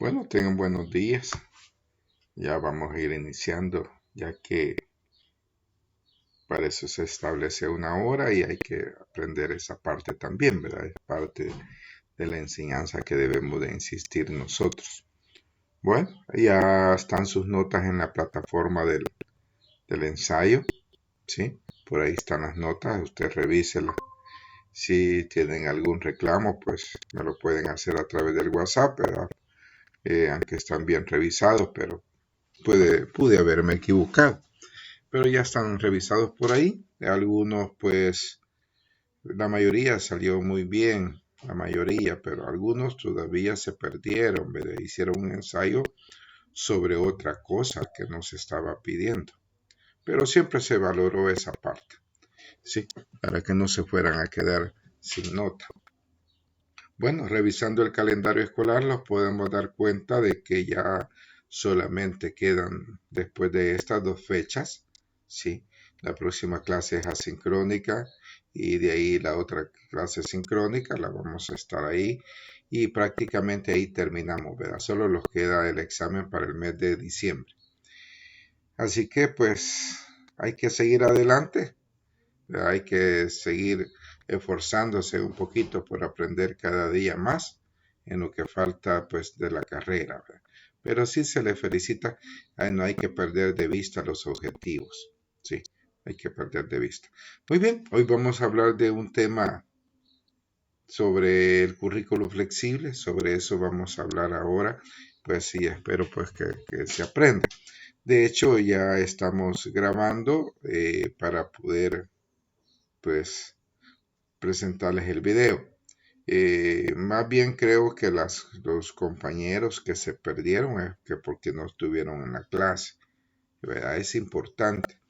Bueno, tengan buenos días. Ya vamos a ir iniciando, ya que para eso se establece una hora y hay que aprender esa parte también, ¿verdad? Es parte de la enseñanza que debemos de insistir nosotros. Bueno, ya están sus notas en la plataforma del ensayo, ¿sí? Por ahí están las notas, usted revíselas. Si tienen algún reclamo, pues me lo pueden hacer a través del WhatsApp, ¿verdad? Aunque están bien revisados, pero pude haberme equivocado. Pero ya están revisados por ahí. Algunos, pues, la mayoría salió muy bien, la mayoría, pero algunos todavía se perdieron, ¿verdad? Hicieron un ensayo sobre otra cosa que nos estaba pidiendo. Pero siempre se valoró esa parte, ¿sí? Para que no se fueran a quedar sin nota. Bueno, revisando el calendario escolar nos podemos dar cuenta de que ya solamente quedan después de estas dos fechas, ¿sí? La próxima clase es asincrónica y de ahí la otra clase sincrónica, la vamos a estar ahí y prácticamente ahí terminamos, ¿verdad? Solo nos queda el examen para el mes de diciembre. Así que pues hay que seguir adelante, ¿verdad? Hay que seguir esforzándose un poquito por aprender cada día más en lo que falta pues de la carrera, ¿verdad? Pero sí se le felicita, no hay que perder de vista los objetivos, sí, hay que perder de vista. Muy bien, hoy vamos a hablar de un tema sobre el currículo flexible, sobre eso vamos a hablar ahora, pues sí, espero pues que se aprenda. De hecho, ya estamos grabando para poder pues presentarles el video. Más bien creo que los compañeros que se perdieron es que porque no estuvieron en la clase, ¿verdad? Es importante.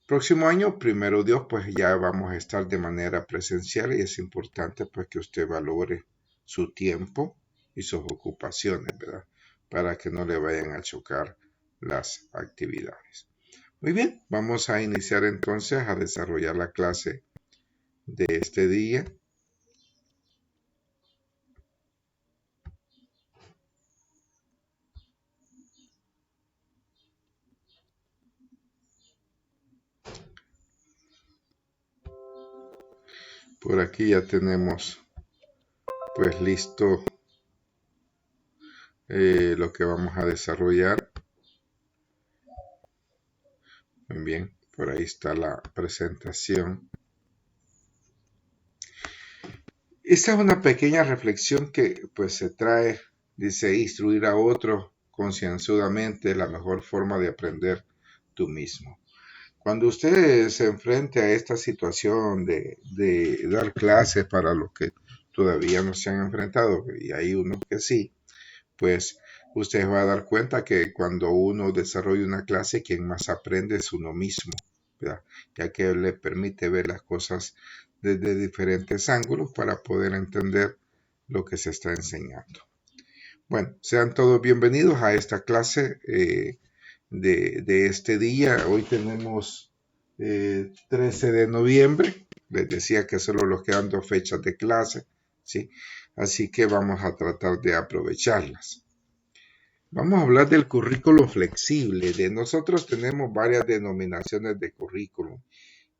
Próximo año, primero Dios, pues ya vamos a estar de manera presencial y es importante pues que usted valore su tiempo y sus ocupaciones, ¿verdad? Para que no le vayan a chocar las actividades. Muy bien, vamos a iniciar entonces a desarrollar la clase de este día. Por aquí ya tenemos pues listo lo que vamos a desarrollar. Muy bien, por ahí está la presentación. Esta es una pequeña reflexión que pues se trae, dice, instruir a otros concienzudamente es la mejor forma de aprender tú mismo. Cuando usted se enfrente a esta situación de dar clases para los que todavía no se han enfrentado, y hay unos que sí, pues usted va a dar cuenta que cuando uno desarrolla una clase, quien más aprende es uno mismo, ¿verdad? Ya que le permite ver las cosas desde diferentes ángulos para poder entender lo que se está enseñando. Bueno, sean todos bienvenidos a esta clase de este día. Hoy tenemos 13 de noviembre. Les decía que solo nos quedan 2 fechas de clase, ¿sí? Así que vamos a tratar de aprovecharlas. Vamos a hablar del currículo flexible. De nosotros tenemos varias denominaciones de currículum.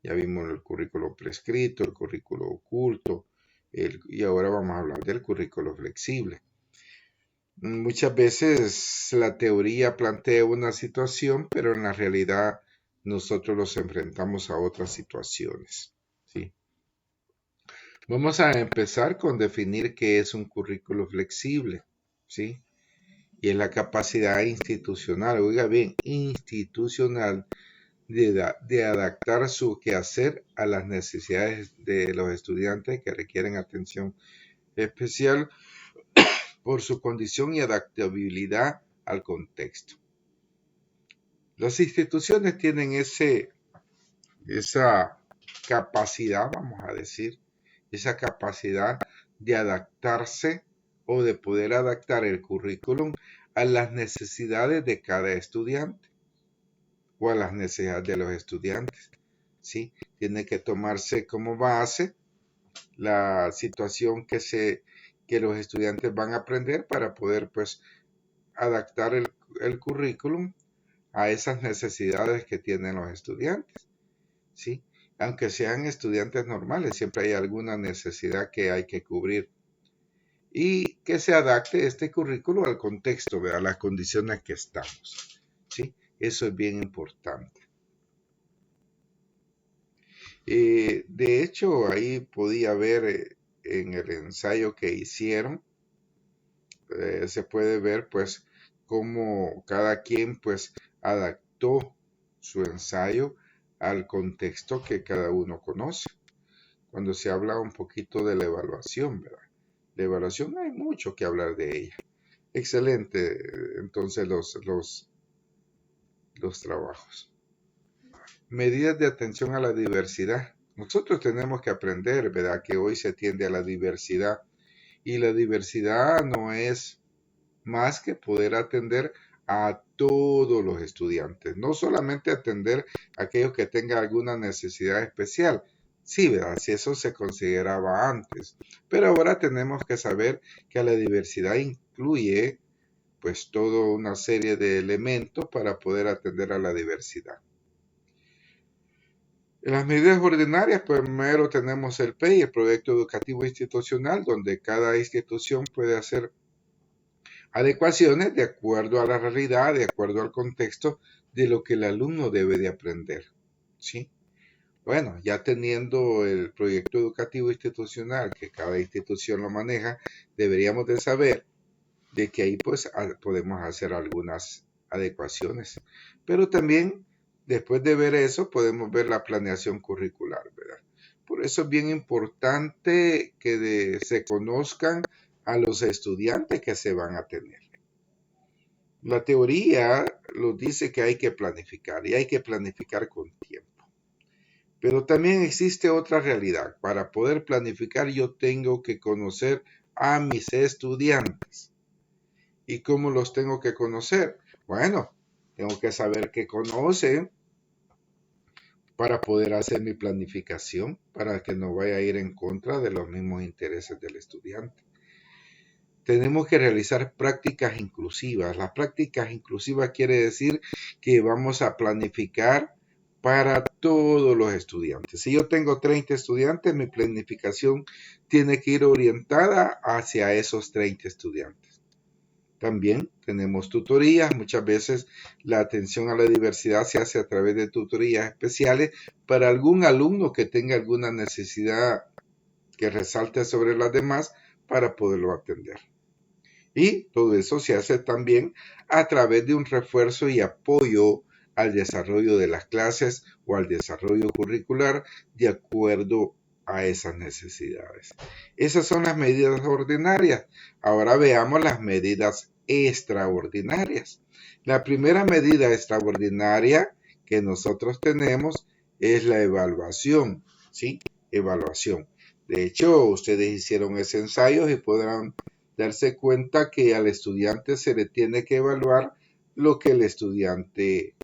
Ya vimos el currículo prescrito, el currículo oculto, y ahora vamos a hablar del currículo flexible. Muchas veces la teoría plantea una situación, pero en la realidad nosotros los enfrentamos a otras situaciones, ¿sí? Vamos a empezar con definir qué es un currículo flexible, ¿sí? Y es la capacidad institucional, oiga bien, institucional, de adaptar su quehacer a las necesidades de los estudiantes que requieren atención especial por su condición y adaptabilidad al contexto. Las instituciones tienen esa capacidad, vamos a decir, esa capacidad de adaptarse o de poder adaptar el currículum a las necesidades de cada estudiante o a las necesidades de los estudiantes, ¿sí? Tiene que tomarse como base la situación que los estudiantes van a aprender para poder pues adaptar el currículum a esas necesidades que tienen los estudiantes, ¿sí? Aunque sean estudiantes normales, siempre hay alguna necesidad que hay que cubrir y que se adapte este currículo al contexto, a las condiciones que estamos, ¿sí? Eso es bien importante. De hecho, ahí podía ver en el ensayo que hicieron, se puede ver pues cómo cada quien pues adaptó su ensayo al contexto que cada uno conoce. Cuando se habla un poquito de la evaluación, ¿verdad? La evaluación hay mucho que hablar de ella. Excelente, entonces los trabajos. Medidas de atención a la diversidad. Nosotros tenemos que aprender, ¿verdad? Que hoy se tiende a la diversidad y la diversidad no es más que poder atender a todos los estudiantes, no solamente atender a aquellos que tengan alguna necesidad especial. Sí, ¿verdad? Si eso se consideraba antes, pero ahora tenemos que saber que la diversidad incluye pues toda una serie de elementos para poder atender a la diversidad. En las medidas ordinarias, primero tenemos el PEI, el Proyecto Educativo Institucional, donde cada institución puede hacer adecuaciones de acuerdo a la realidad, de acuerdo al contexto de lo que el alumno debe de aprender, ¿sí? Bueno, ya teniendo el proyecto educativo institucional, que cada institución lo maneja, deberíamos de saber de que ahí pues podemos hacer algunas adecuaciones. Pero también, después de ver eso, podemos ver la planeación curricular, ¿verdad? Por eso es bien importante que se conozcan a los estudiantes que se van a tener. La teoría nos dice que hay que planificar y hay que planificar con tiempo. Pero también existe otra realidad. Para poder planificar yo tengo que conocer a mis estudiantes. ¿Y cómo los tengo que conocer? Bueno, tengo que saber qué conocen para poder hacer mi planificación, para que no vaya a ir en contra de los mismos intereses del estudiante. Tenemos que realizar prácticas inclusivas. Las prácticas inclusivas quiere decir que vamos a planificar para todos los estudiantes. Si yo tengo 30 estudiantes, mi planificación tiene que ir orientada hacia esos 30 estudiantes. También tenemos tutorías. Muchas veces la atención a la diversidad se hace a través de tutorías especiales para algún alumno que tenga alguna necesidad que resalte sobre las demás para poderlo atender. Y todo eso se hace también a través de un refuerzo y apoyo al desarrollo de las clases o al desarrollo curricular de acuerdo a esas necesidades. Esas son las medidas ordinarias. Ahora veamos las medidas extraordinarias. La primera medida extraordinaria que nosotros tenemos es la evaluación, ¿sí? Evaluación. De hecho, ustedes hicieron ese ensayo y podrán darse cuenta que al estudiante se le tiene que evaluar lo que el estudiante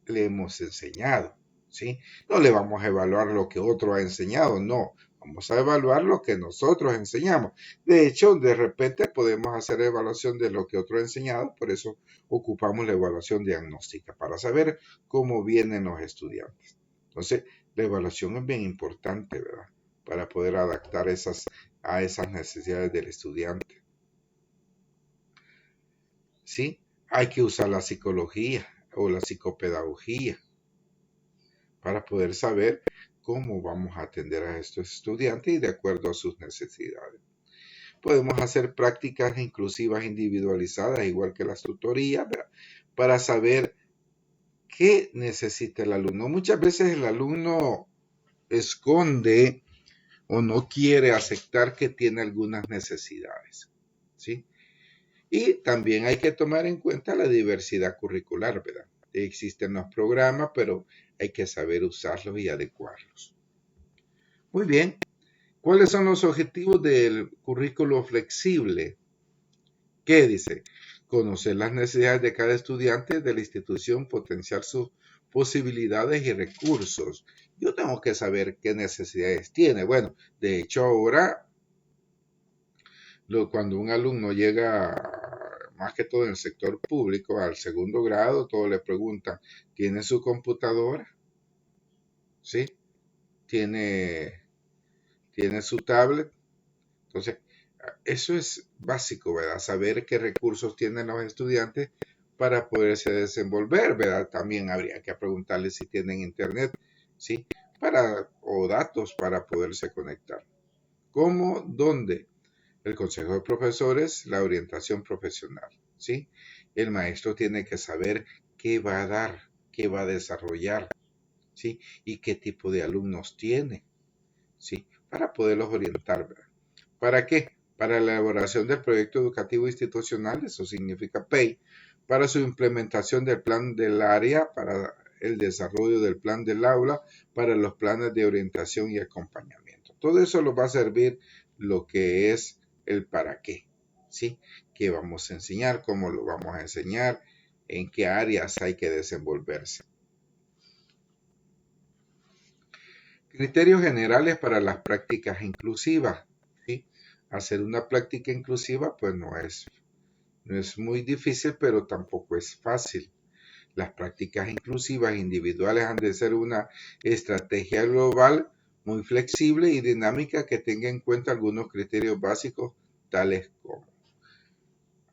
le hemos enseñado, ¿sí? No le vamos a evaluar lo que otro ha enseñado, no. Vamos a evaluar lo que nosotros enseñamos. De hecho, de repente podemos hacer evaluación de lo que otro ha enseñado, por eso ocupamos la evaluación diagnóstica, para saber cómo vienen los estudiantes. Entonces, la evaluación es bien importante, ¿verdad? Para poder adaptar a esas necesidades del estudiante. ¿Sí? Hay que usar la psicología o la psicopedagogía para poder saber cómo vamos a atender a estos estudiantes y de acuerdo a sus necesidades. Podemos hacer prácticas inclusivas individualizadas, igual que las tutorías, ¿verdad? Para saber qué necesita el alumno. Muchas veces el alumno esconde o no quiere aceptar que tiene algunas necesidades, ¿sí? Y también hay que tomar en cuenta la diversidad curricular, ¿verdad? Existen los programas, pero hay que saber usarlos y adecuarlos. Muy bien. ¿Cuáles son los objetivos del currículo flexible? ¿Qué dice? Conocer las necesidades de cada estudiante de la institución, potenciar sus posibilidades y recursos. Yo tengo que saber qué necesidades tiene. Bueno, de hecho ahora Cuando un alumno llega, más que todo en el sector público, al segundo grado, todos le preguntan, ¿tiene su computadora? ¿Sí? ¿Tiene su tablet? Entonces, eso es básico, ¿verdad? Saber qué recursos tienen los estudiantes para poderse desenvolver, ¿verdad? También habría que preguntarles si tienen internet, ¿sí? O datos para poderse conectar. ¿Cómo? ¿Dónde? El consejo de profesores, la orientación profesional, ¿sí? El maestro tiene que saber qué va a dar, qué va a desarrollar, ¿sí? Y qué tipo de alumnos tiene, ¿sí? Para poderlos orientar, ¿verdad? ¿Para qué? Para la elaboración del proyecto educativo institucional, eso significa PEI, para su implementación del plan del área, para el desarrollo del plan del aula, para los planes de orientación y acompañamiento. Todo eso nos va a servir lo que es el para qué, ¿sí? ¿Qué vamos a enseñar? ¿Cómo lo vamos a enseñar? ¿En qué áreas hay que desenvolverse? Criterios generales para las prácticas inclusivas, ¿sí? Hacer una práctica inclusiva pues no es muy difícil, pero tampoco es fácil. Las prácticas inclusivas individuales han de ser una estrategia global muy flexible y dinámica que tenga en cuenta algunos criterios básicos tales como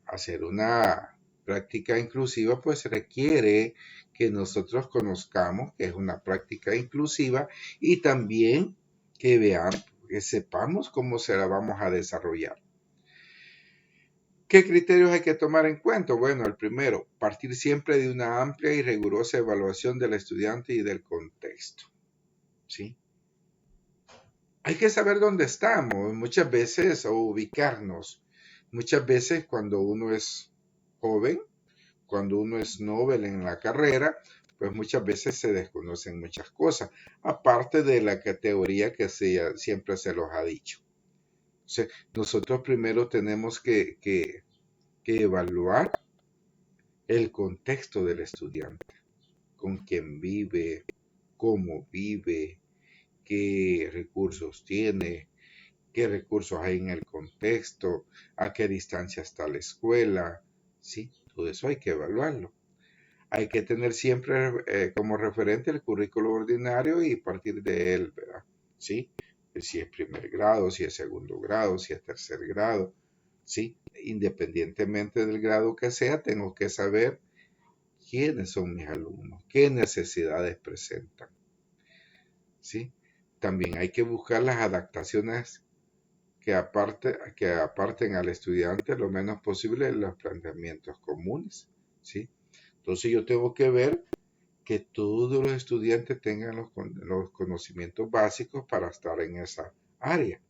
hacer una práctica inclusiva pues requiere que nosotros conozcamos que es una práctica inclusiva y también que veamos, que sepamos cómo se la vamos a desarrollar. ¿Qué criterios hay que tomar en cuenta? Bueno, el primero, partir siempre de una amplia y rigurosa evaluación del estudiante y del contexto, ¿sí? Hay que saber dónde estamos, muchas veces, o ubicarnos. Muchas veces cuando uno es joven, cuando uno es novel en la carrera, pues muchas veces se desconocen muchas cosas, aparte de la categoría que siempre se los ha dicho. O sea, nosotros primero tenemos que evaluar el contexto del estudiante, con quién vive, cómo vive, qué recursos tiene, qué recursos hay en el contexto, a qué distancia está la escuela, ¿sí? Todo eso hay que evaluarlo. Hay que tener siempre como referente el currículo ordinario y partir de él, ¿verdad? ¿Sí? Si es primer grado, si es segundo grado, si es tercer grado, ¿sí? Independientemente del grado que sea, tengo que saber quiénes son mis alumnos, qué necesidades presentan, ¿sí? También hay que buscar las adaptaciones que aparten al estudiante lo menos posible de los planteamientos comunes, ¿sí? Entonces yo tengo que ver que todos los estudiantes tengan los conocimientos básicos para estar en esa área.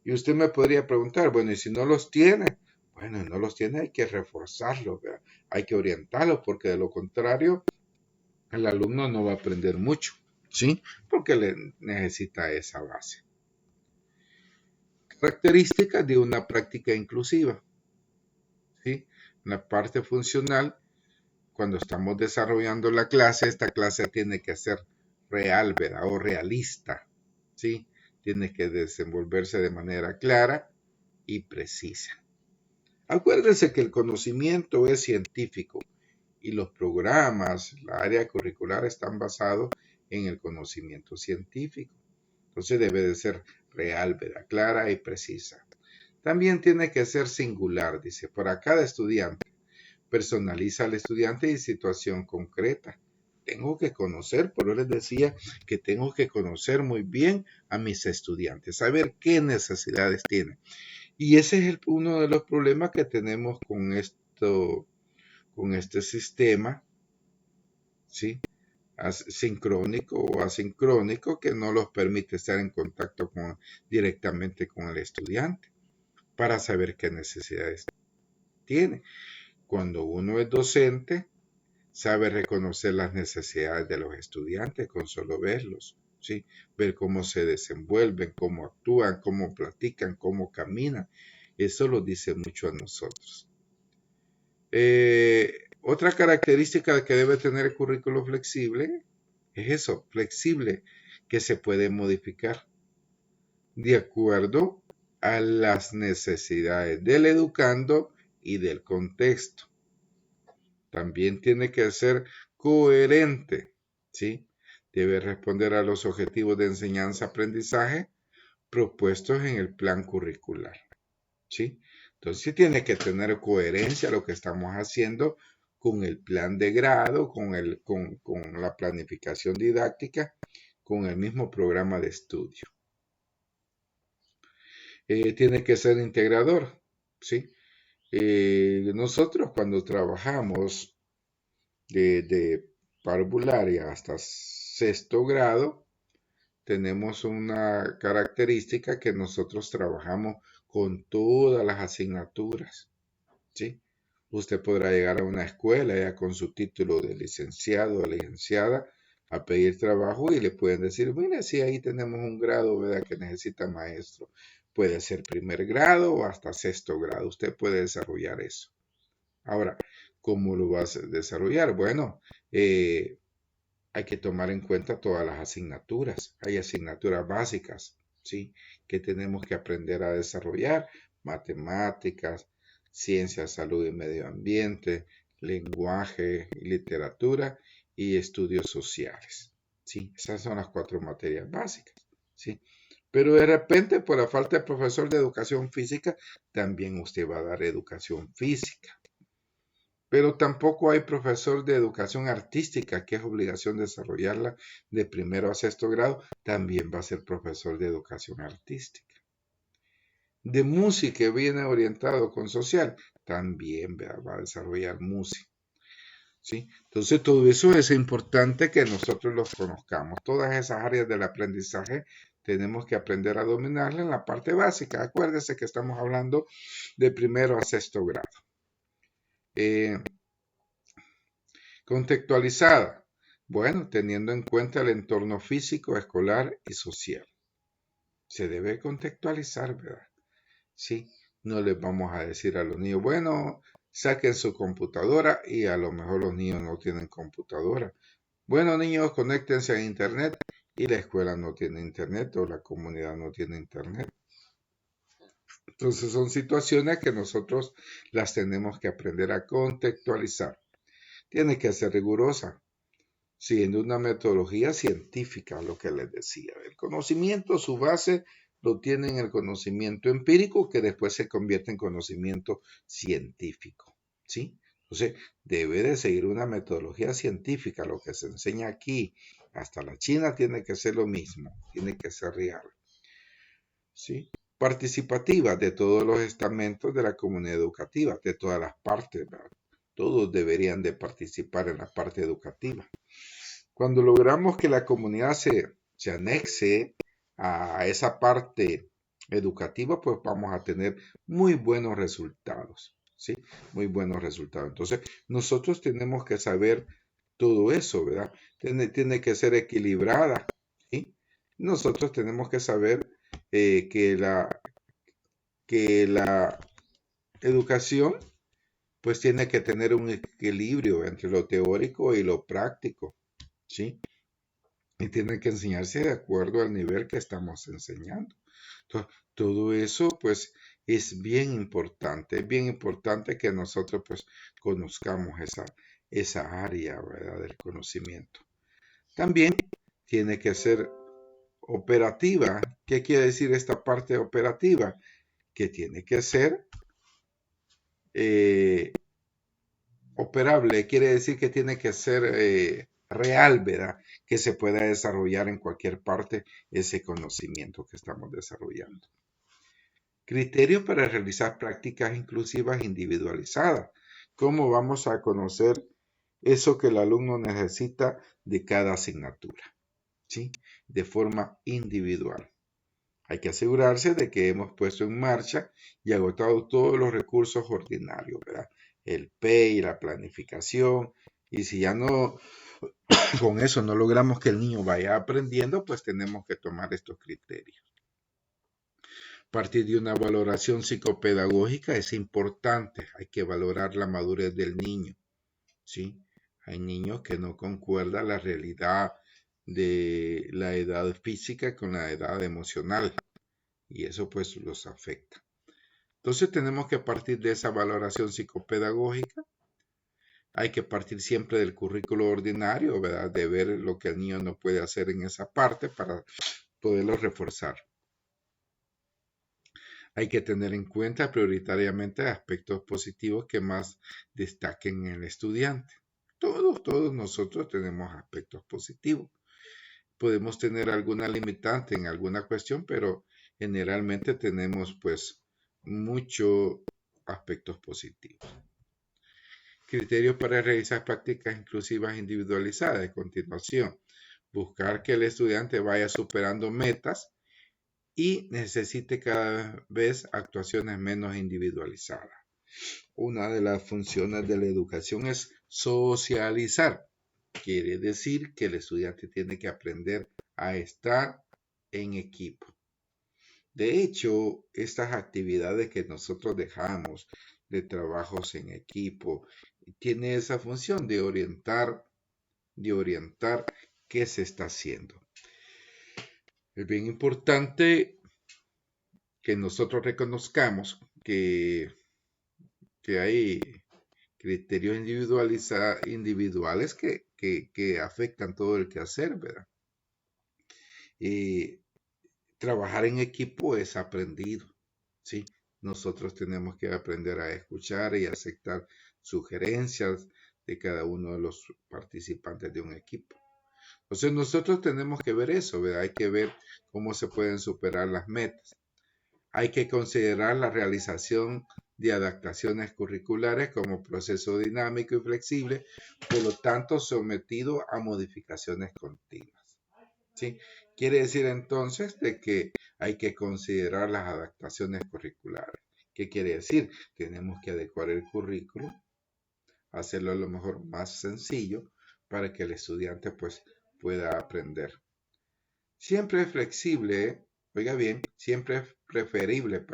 Y usted me podría preguntar, bueno, y si no los tiene, bueno, no los tiene, hay que reforzarlos, ¿verdad? Hay que orientarlos, porque de lo contrario, el alumno no va a aprender mucho, ¿sí? Porque necesita esa base. Características de una práctica inclusiva, ¿sí? La parte funcional, cuando estamos desarrollando la clase, esta clase tiene que ser real, ¿verdad? O realista, ¿sí? Tiene que desenvolverse de manera clara y precisa. Acuérdense que el conocimiento es científico y los programas, la área curricular están basados en el conocimiento científico. Entonces debe de ser real, ¿verdad? Clara y precisa. También tiene que ser singular, dice, para cada estudiante. Personaliza al estudiante y situación concreta. Tengo que conocer, por eso les decía que tengo que conocer muy bien a mis estudiantes, saber qué necesidades tienen. Y ese es uno de los problemas que tenemos con este sistema, ¿sí? Sincrónico o asincrónico que no los permite estar en contacto directamente con el estudiante para saber qué necesidades tiene. Cuando uno es docente, sabe reconocer las necesidades de los estudiantes con solo verlos, ¿sí? Ver cómo se desenvuelven, cómo actúan, cómo platican, cómo caminan. Eso lo dice mucho a nosotros. Otra característica que debe tener el currículo flexible es eso, flexible, que se puede modificar de acuerdo a las necesidades del educando y del contexto. También tiene que ser coherente, ¿sí? Debe responder a los objetivos de enseñanza-aprendizaje propuestos en el plan curricular, ¿sí? Entonces sí tiene que tener coherencia lo que estamos haciendo con el plan de grado, con la planificación didáctica, con el mismo programa de estudio. Tiene que ser integrador, ¿sí? Nosotros cuando trabajamos de parvularia hasta sexto grado, tenemos una característica que nosotros trabajamos con todas las asignaturas, ¿sí? Usted podrá llegar a una escuela ya con su título de licenciado o licenciada a pedir trabajo y le pueden decir, mire, si ahí tenemos un grado, ¿verdad?, que necesita maestro. Puede ser primer grado o hasta sexto grado. Usted puede desarrollar eso. Ahora, ¿cómo lo vas a desarrollar? Bueno, hay que tomar en cuenta todas las asignaturas. Hay asignaturas básicas, ¿sí?, que tenemos que aprender a desarrollar. Matemáticas, ciencias, salud y medio ambiente, lenguaje y literatura y estudios sociales, ¿sí? Esas son las 4 materias básicas, ¿sí? Pero de repente, por la falta de profesor de educación física, también usted va a dar educación física. Pero tampoco hay profesor de educación artística, que es obligación desarrollarla de primero a sexto grado, también va a ser profesor de educación artística. De música viene orientado con social, también va a desarrollar música, ¿sí? Entonces todo eso es importante que nosotros los conozcamos. Todas esas áreas del aprendizaje tenemos que aprender a dominarla en la parte básica. Acuérdese que estamos hablando de primero a sexto grado. Contextualizada. Bueno, teniendo en cuenta el entorno físico, escolar y social. Se debe contextualizar, ¿verdad? Sí, no les vamos a decir a los niños, bueno, saquen su computadora y a lo mejor los niños no tienen computadora. Bueno, niños, conéctense a internet y la escuela no tiene internet o la comunidad no tiene internet. Entonces son situaciones que nosotros las tenemos que aprender a contextualizar. Tiene que ser rigurosa, siguiendo una metodología científica, lo que les decía. El conocimiento, su base, lo tiene en el conocimiento empírico, que después se convierte en conocimiento científico, ¿sí? Entonces, debe de seguir una metodología científica. Lo que se enseña aquí, hasta la China, tiene que ser lo mismo, tiene que ser real, ¿sí? Participativa de todos los estamentos de la comunidad educativa, de todas las partes, ¿verdad? Todos deberían de participar en la parte educativa. Cuando logramos que la comunidad se anexe a esa parte educativa, pues vamos a tener muy buenos resultados, ¿sí? Muy buenos resultados. Entonces, nosotros tenemos que saber todo eso, ¿verdad? Tiene que ser equilibrada, ¿sí? Nosotros tenemos que saber que la educación, pues tiene que tener un equilibrio entre lo teórico y lo práctico, ¿sí? Y tiene que enseñarse de acuerdo al nivel que estamos enseñando. Entonces, todo eso, pues, es bien importante que nosotros, pues, conozcamos esa área, ¿verdad?, del conocimiento. También tiene que ser operativa. ¿Qué quiere decir esta parte operativa? Que tiene que ser operable, quiere decir que tiene que ser real, ¿verdad? Que se pueda desarrollar en cualquier parte ese conocimiento que estamos desarrollando. Criterios para realizar prácticas inclusivas individualizadas. ¿Cómo vamos a conocer eso que el alumno necesita de cada asignatura? ¿Sí? De forma individual. Hay que asegurarse de que hemos puesto en marcha y agotado todos los recursos ordinarios, ¿verdad? El PEI, la planificación, y si ya no, con eso no logramos que el niño vaya aprendiendo, pues tenemos que tomar estos criterios. Partir de una valoración psicopedagógica es importante, hay que valorar la madurez del niño, ¿sí? Hay niños que no concuerda la realidad de la edad física con la edad emocional. y eso pues los afecta. Entonces tenemos que partir de esa valoración psicopedagógica. Hay que partir siempre del currículo ordinario, ¿verdad? De ver lo que el niño no puede hacer en esa parte para poderlo reforzar. Hay que tener en cuenta prioritariamente aspectos positivos que más destaquen en el estudiante. Todos nosotros tenemos aspectos positivos. Podemos tener alguna limitante en alguna cuestión, pero generalmente tenemos pues muchos aspectos positivos. Criterios para realizar prácticas inclusivas individualizadas. A continuación, buscar que el estudiante vaya superando metas y necesite cada vez actuaciones menos individualizadas. Una de las funciones de la educación es socializar. Quiere decir que el estudiante tiene que aprender a estar en equipo. De hecho, estas actividades que nosotros dejamos de trabajos en equipo, tiene esa función de orientar qué se está haciendo. Es bien importante que nosotros reconozcamos que hay criterios individuales que afectan todo el quehacer, ¿verdad? Trabajar en equipo es aprendido, ¿sí? Nosotros tenemos que aprender a escuchar y aceptar sugerencias de cada uno de los participantes de un equipo. Entonces nosotros tenemos que ver eso, ¿verdad? Hay que ver cómo se pueden superar las metas. Hay que considerar la realización de adaptaciones curriculares como proceso dinámico y flexible, por lo tanto sometido a modificaciones continuas. ¿Sí? Quiere decir entonces de que hay que considerar las adaptaciones curriculares. ¿Qué quiere decir? Tenemos que adecuar el currículo, hacerlo a lo mejor más sencillo para que el estudiante pues pueda aprender. Siempre es flexible, oiga bien, siempre es preferible,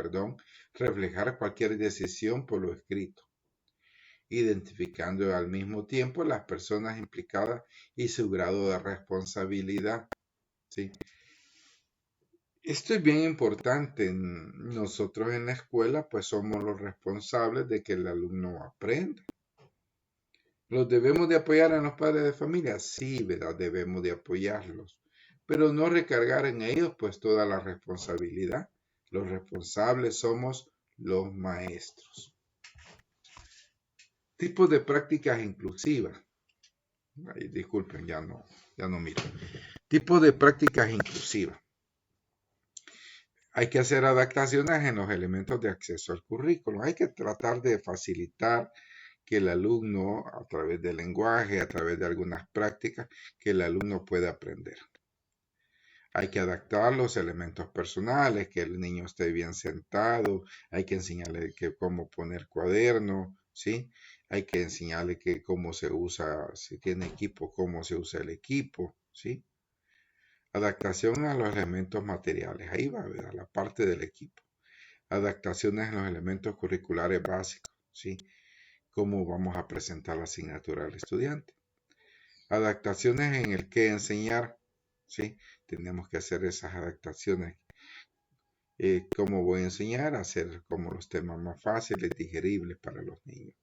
reflejar cualquier decisión por lo escrito, identificando al mismo tiempo las personas implicadas y su grado de responsabilidad. ¿Sí? Esto es bien importante. Nosotros en la escuela pues somos los responsables de que el alumno aprenda. ¿Los debemos de apoyar a los padres de familia? Sí, ¿verdad? Debemos de apoyarlos, pero no recargar en ellos pues toda la responsabilidad. Los responsables somos los maestros. Tipos de prácticas inclusivas. Ay, disculpen, ya no miro. Tipos de prácticas inclusivas. Hay que hacer adaptaciones en los elementos de acceso al currículo. Hay que tratar de facilitar que el alumno, a través del lenguaje, a través de algunas prácticas, que el alumno pueda aprender. Hay que adaptar los elementos personales, que el niño esté bien sentado, hay que enseñarle cómo poner cuaderno, ¿sí? Hay que enseñarle cómo se usa, si tiene equipo, cómo se usa el equipo, ¿sí? Adaptación a los elementos materiales, ahí va, ¿verdad? La parte del equipo. Adaptaciones en los elementos curriculares básicos, ¿sí? Cómo vamos a presentar la asignatura al estudiante. Adaptaciones en el qué enseñar, ¿sí? Tenemos que hacer esas adaptaciones. ¿Cómo voy a enseñar? Hacer como los temas más fáciles, digeribles para los niños.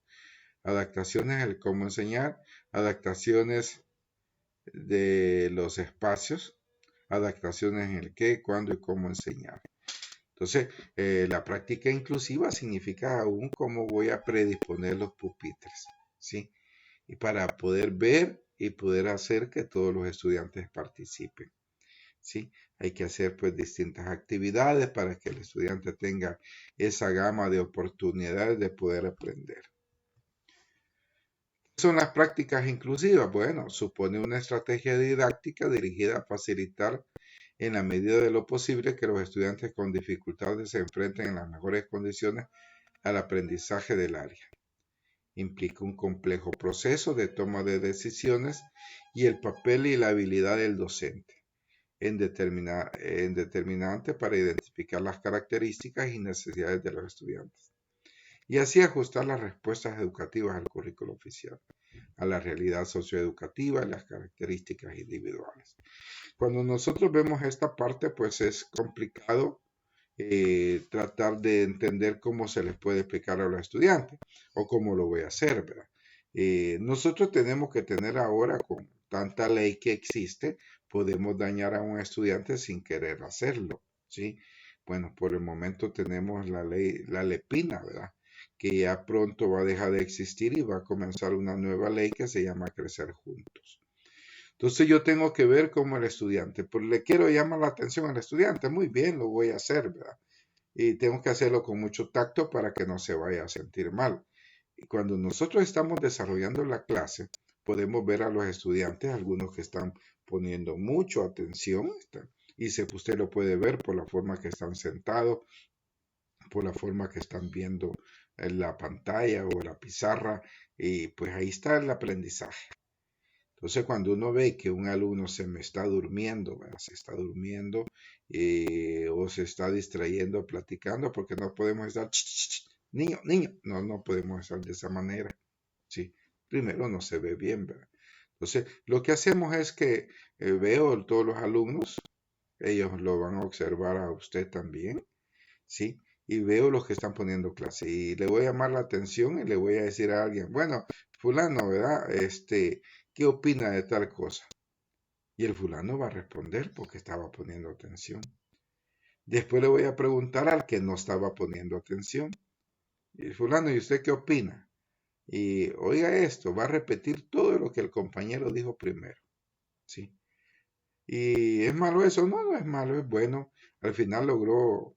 Adaptaciones en el cómo enseñar. Adaptaciones de los espacios. Adaptaciones en el qué, cuándo y cómo enseñar. Entonces, la práctica inclusiva significa aún cómo voy a predisponer los pupitres, ¿sí? Y para poder ver y poder hacer que todos los estudiantes participen, ¿sí? Hay que hacer pues distintas actividades para que el estudiante tenga esa gama de oportunidades de poder aprender. ¿Qué son las prácticas inclusivas? Bueno, supone una estrategia didáctica dirigida a facilitar en la medida de lo posible que los estudiantes con dificultades se enfrenten en las mejores condiciones al aprendizaje del área. Implica un complejo proceso de toma de decisiones y el papel y la habilidad del docente en determinante para identificar las características y necesidades de los estudiantes y así ajustar las respuestas educativas al currículo oficial, a la realidad socioeducativa y las características individuales. Cuando nosotros vemos esta parte, pues es complicado tratar de entender cómo se les puede explicar a los estudiantes o cómo lo voy a hacer, ¿verdad? Nosotros tenemos que tener ahora, con tanta ley que existe, podemos dañar a un estudiante sin querer hacerlo, ¿sí? Bueno, por el momento tenemos la ley, la LEPINA, ¿verdad? Que ya pronto va a dejar de existir y va a comenzar una nueva ley que se llama Crecer Juntos. Entonces yo tengo que ver cómo el estudiante, pues le quiero llamar la atención al estudiante, muy bien, lo voy a hacer, ¿verdad? Y tengo que hacerlo con mucho tacto para que no se vaya a sentir mal. Y cuando nosotros estamos desarrollando la clase, podemos ver a los estudiantes, algunos que están poniendo mucha atención, y usted lo puede ver por la forma que están sentados, por la forma que están viendo en la pantalla o la pizarra, y pues ahí está el aprendizaje. Entonces, cuando uno ve que un alumno se me está durmiendo, ¿verdad? Se está durmiendo o se está distrayendo, platicando, porque no podemos estar, niño, niño, no podemos estar de esa manera, ¿sí? Primero no se ve bien, ¿verdad? Entonces, lo que hacemos es que veo todos los alumnos, ellos lo van a observar a usted también, ¿sí? Y veo los que están poniendo clase y le voy a llamar la atención y le voy a decir a alguien, bueno, fulano, ¿verdad? ¿Qué opina de tal cosa? Y el fulano va a responder porque estaba poniendo atención. Después le voy a preguntar al que no estaba poniendo atención. Y fulano, ¿y usted qué opina? Y oiga esto, va a repetir todo lo que el compañero dijo primero, ¿sí? ¿Y es malo eso? No, no es malo, es bueno. Al final logró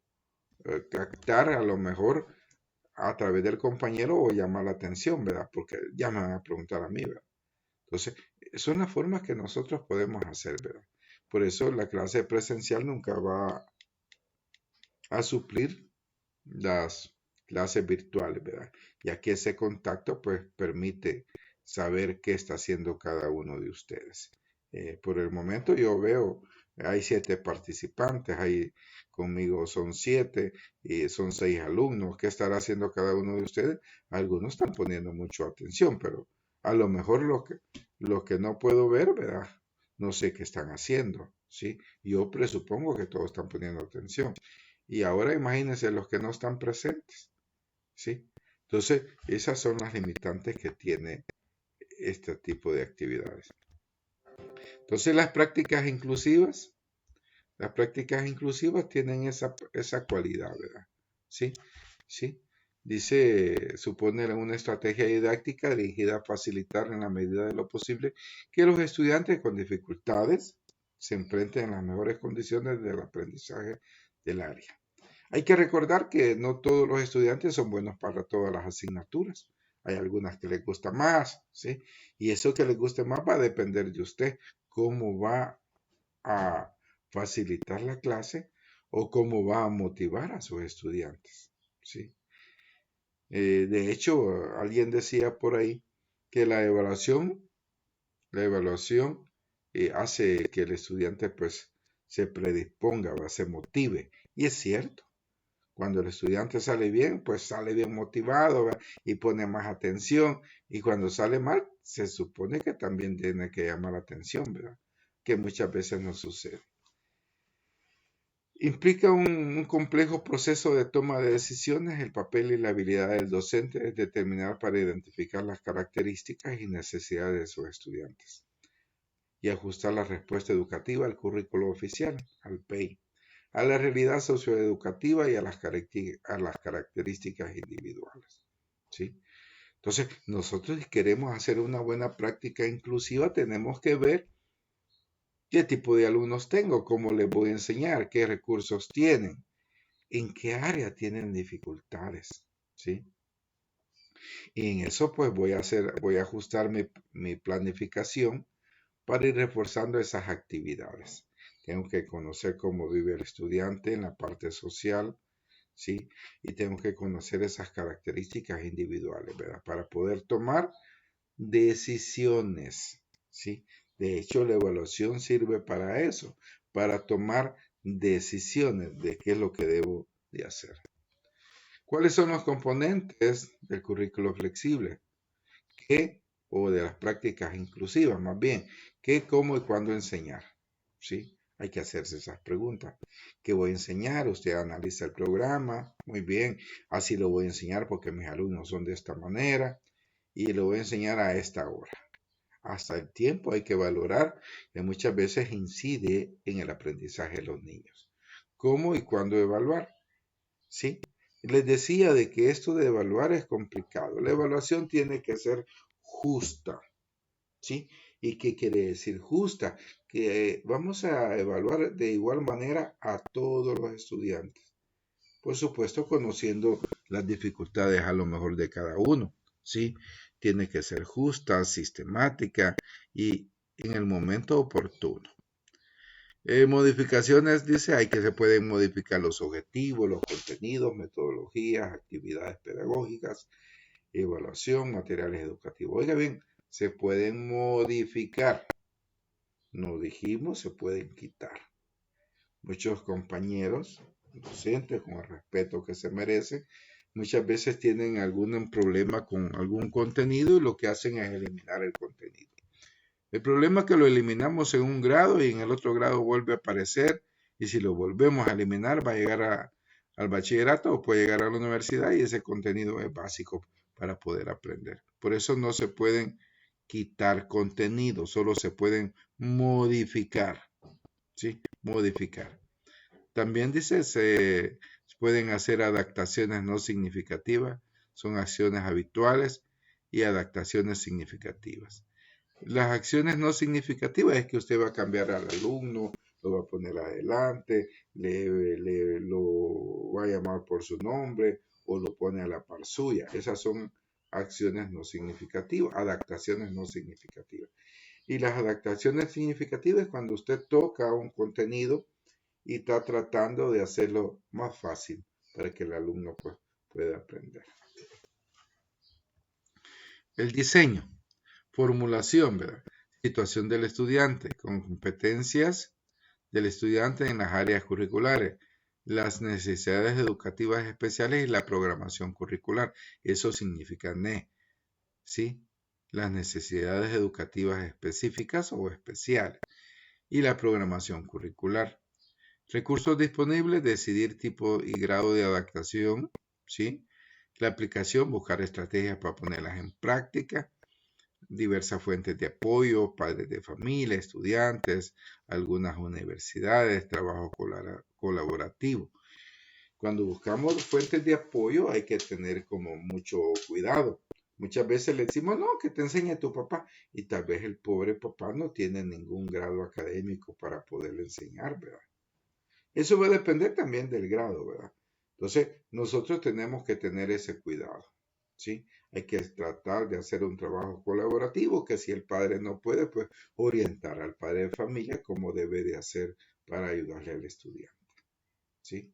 captar a lo mejor a través del compañero o llamar la atención, ¿verdad? Porque ya me van a preguntar a mí, ¿verdad? Entonces, son las formas que nosotros podemos hacer, ¿verdad? Por eso la clase presencial nunca va a suplir las clases virtuales, ¿verdad? Ya que ese contacto, pues, permite saber qué está haciendo cada uno de ustedes. Por el momento yo veo, hay 7 participantes, ahí conmigo son 7 y son 6 alumnos. ¿Qué estará haciendo cada uno de ustedes? Algunos están poniendo mucha atención, pero a lo mejor lo que no puedo ver, ¿verdad? No sé qué están haciendo, ¿sí? Yo presupongo que todos están poniendo atención. Y ahora imagínense los que no están presentes, ¿sí? Entonces, esas son las limitantes que tiene este tipo de actividades. Entonces, las prácticas inclusivas tienen esa cualidad, ¿verdad? ¿Sí? ¿Sí? Dice, supone una estrategia didáctica dirigida a facilitar en la medida de lo posible que los estudiantes con dificultades se enfrenten en las mejores condiciones del aprendizaje del área. Hay que recordar que no todos los estudiantes son buenos para todas las asignaturas. Hay algunas que les gusta más, ¿sí? Y eso que les guste más va a depender de usted, cómo va a facilitar la clase o cómo va a motivar a sus estudiantes, ¿sí? De hecho, alguien decía por ahí que la evaluación hace que el estudiante pues se predisponga, se motive. Y es cierto. Cuando el estudiante sale bien, pues sale bien motivado, ¿verdad? Y pone más atención. Y cuando sale mal, se supone que también tiene que llamar la atención, ¿verdad? Que muchas veces no sucede. Implica un complejo proceso de toma de decisiones. El papel y la habilidad del docente es determinar para identificar las características y necesidades de sus estudiantes y ajustar la respuesta educativa al currículo oficial, al PEI, a la realidad socioeducativa y a las características individuales, ¿sí? Entonces, nosotros si queremos hacer una buena práctica inclusiva, tenemos que ver qué tipo de alumnos tengo, cómo les voy a enseñar, qué recursos tienen, en qué área tienen dificultades, ¿sí? Y en eso pues voy a ajustar mi planificación para ir reforzando esas actividades. Tengo que conocer cómo vive el estudiante en la parte social, ¿sí? Y tengo que conocer esas características individuales, ¿verdad? Para poder tomar decisiones, ¿sí? De hecho, la evaluación sirve para eso, para tomar decisiones de qué es lo que debo de hacer. ¿Cuáles son los componentes del currículo flexible? ¿Qué, o de las prácticas inclusivas más bien, qué, cómo y cuándo enseñar? ¿Sí? Hay que hacerse esas preguntas. ¿Qué voy a enseñar? Usted analiza el programa. Muy bien. Así lo voy a enseñar porque mis alumnos son de esta manera. Y lo voy a enseñar a esta hora. Hasta el tiempo hay que valorar que muchas veces incide en el aprendizaje de los niños. ¿Cómo y cuándo evaluar? ¿Sí? Les decía de que esto de evaluar es complicado. La evaluación tiene que ser justa. ¿Sí? ¿Y qué quiere decir justa? Que vamos a evaluar de igual manera a todos los estudiantes. Por supuesto, conociendo las dificultades a lo mejor de cada uno, ¿sí? Tiene que ser justa, sistemática y en el momento oportuno. Modificaciones, dice, hay que se pueden modificar los objetivos, los contenidos, metodologías, actividades pedagógicas, evaluación, materiales educativos. Oiga bien, se pueden modificar. No dijimos, se pueden quitar. Muchos compañeros, docentes, con el respeto que se merecen, muchas veces tienen algún problema con algún contenido y lo que hacen es eliminar el contenido. El problema es que lo eliminamos en un grado y en el otro grado vuelve a aparecer y si lo volvemos a eliminar va a llegar al bachillerato o puede llegar a la universidad y ese contenido es básico para poder aprender. Por eso no se pueden quitar contenidos, solo se pueden modificar. ¿Sí? Modificar. También dice, se pueden hacer adaptaciones no significativas, son acciones habituales y adaptaciones significativas. Las acciones no significativas es que usted va a cambiar al alumno, lo va a poner adelante, lo va a llamar por su nombre o lo pone a la par suya. Esas son acciones no significativas, adaptaciones no significativas. Y las adaptaciones significativas es cuando usted toca un contenido y está tratando de hacerlo más fácil para que el alumno pueda aprender. El diseño, formulación, ¿verdad? Situación del estudiante, con competencias del estudiante en las áreas curriculares, las necesidades educativas especiales y la programación curricular. Eso significa NE, ¿sí? Las necesidades educativas específicas o especiales y la programación curricular. Recursos disponibles, decidir tipo y grado de adaptación, ¿sí? La aplicación, buscar estrategias para ponerlas en práctica, diversas fuentes de apoyo, padres de familia, estudiantes, algunas universidades, trabajo colaborativo. Cuando buscamos fuentes de apoyo hay que tener como mucho cuidado. Muchas veces le decimos, no, que te enseñe tu papá. Y tal vez el pobre papá no tiene ningún grado académico para poderle enseñar, ¿verdad? Eso va a depender también del grado, ¿verdad? Entonces, nosotros tenemos que tener ese cuidado, ¿sí? Hay que tratar de hacer un trabajo colaborativo, que si el padre no puede, pues orientar al padre de familia cómo debe de hacer para ayudarle al estudiante, ¿sí?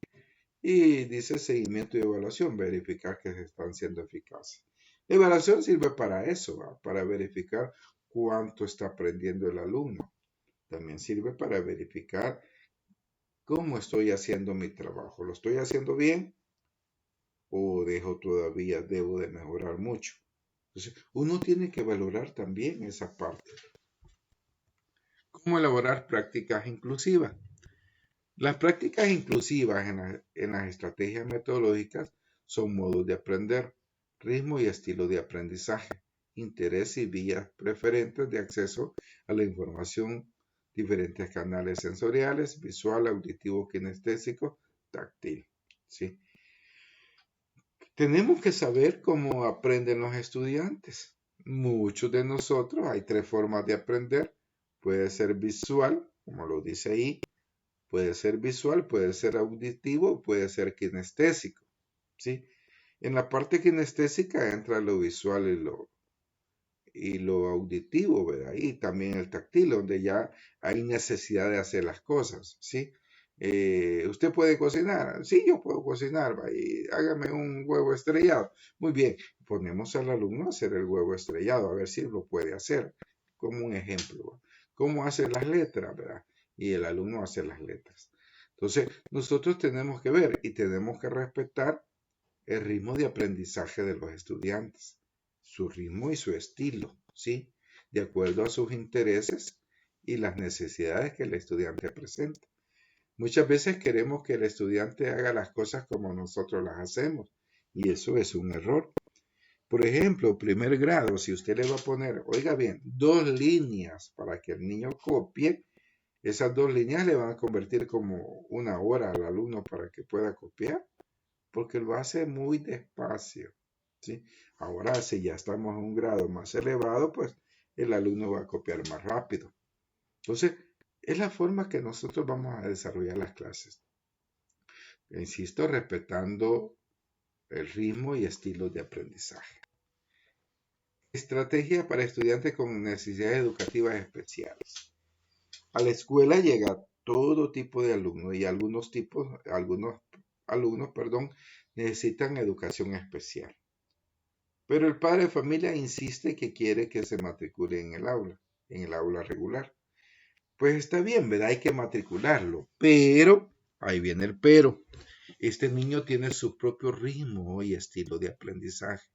Y dice seguimiento y evaluación, verificar que se están siendo eficaces. La evaluación sirve para eso, ¿verdad? Para verificar cuánto está aprendiendo el alumno. También sirve para verificar cómo estoy haciendo mi trabajo. ¿Lo estoy haciendo bien o debo de mejorar mucho? Entonces, uno tiene que valorar también esa parte. ¿Cómo elaborar prácticas inclusivas? Las prácticas inclusivas en las estrategias metodológicas son modos de aprender, ritmo y estilo de aprendizaje, interés y vías preferentes de acceso a la información, diferentes canales sensoriales, visual, auditivo, kinestésico, táctil. ¿Sí? Tenemos que saber cómo aprenden los estudiantes. Muchos de nosotros, hay 3 formas de aprender. Puede ser visual, como lo dice ahí, puede ser visual, puede ser auditivo, puede ser kinestésico, ¿sí? En la parte kinestésica entra lo visual y lo auditivo, ¿verdad? Y también el táctil, donde ya hay necesidad de hacer las cosas, ¿sí? ¿Usted puede cocinar? Sí, yo puedo cocinar, ¿va? Y hágame un huevo estrellado. Muy bien, ponemos al alumno a hacer el huevo estrellado, a ver si lo puede hacer, como un ejemplo, ¿va? ¿Cómo hace las letras, verdad? Y el alumno hace las letras. Entonces, nosotros tenemos que ver y tenemos que respetar el ritmo de aprendizaje de los estudiantes, su ritmo y su estilo, ¿sí? De acuerdo a sus intereses y las necesidades que el estudiante presenta. Muchas veces queremos que el estudiante haga las cosas como nosotros las hacemos y eso es un error. Por ejemplo, primer grado, si usted le va a poner, oiga bien, 2 líneas para que el niño copie, esas 2 líneas le van a convertir como 1 hora al alumno para que pueda copiar, porque lo hace muy despacio, ¿sí? Ahora, si ya estamos en un grado más elevado, pues el alumno va a copiar más rápido. Entonces, es la forma que nosotros vamos a desarrollar las clases. Insisto, respetando el ritmo y estilos de aprendizaje. Estrategia para estudiantes con necesidades educativas especiales. A la escuela llega todo tipo de alumnos y algunos alumnos, necesitan educación especial. Pero el padre de familia insiste que quiere que se matricule en el aula regular. Pues está bien, ¿verdad? Hay que matricularlo, pero, ahí viene el pero, este niño tiene su propio ritmo y estilo de aprendizaje.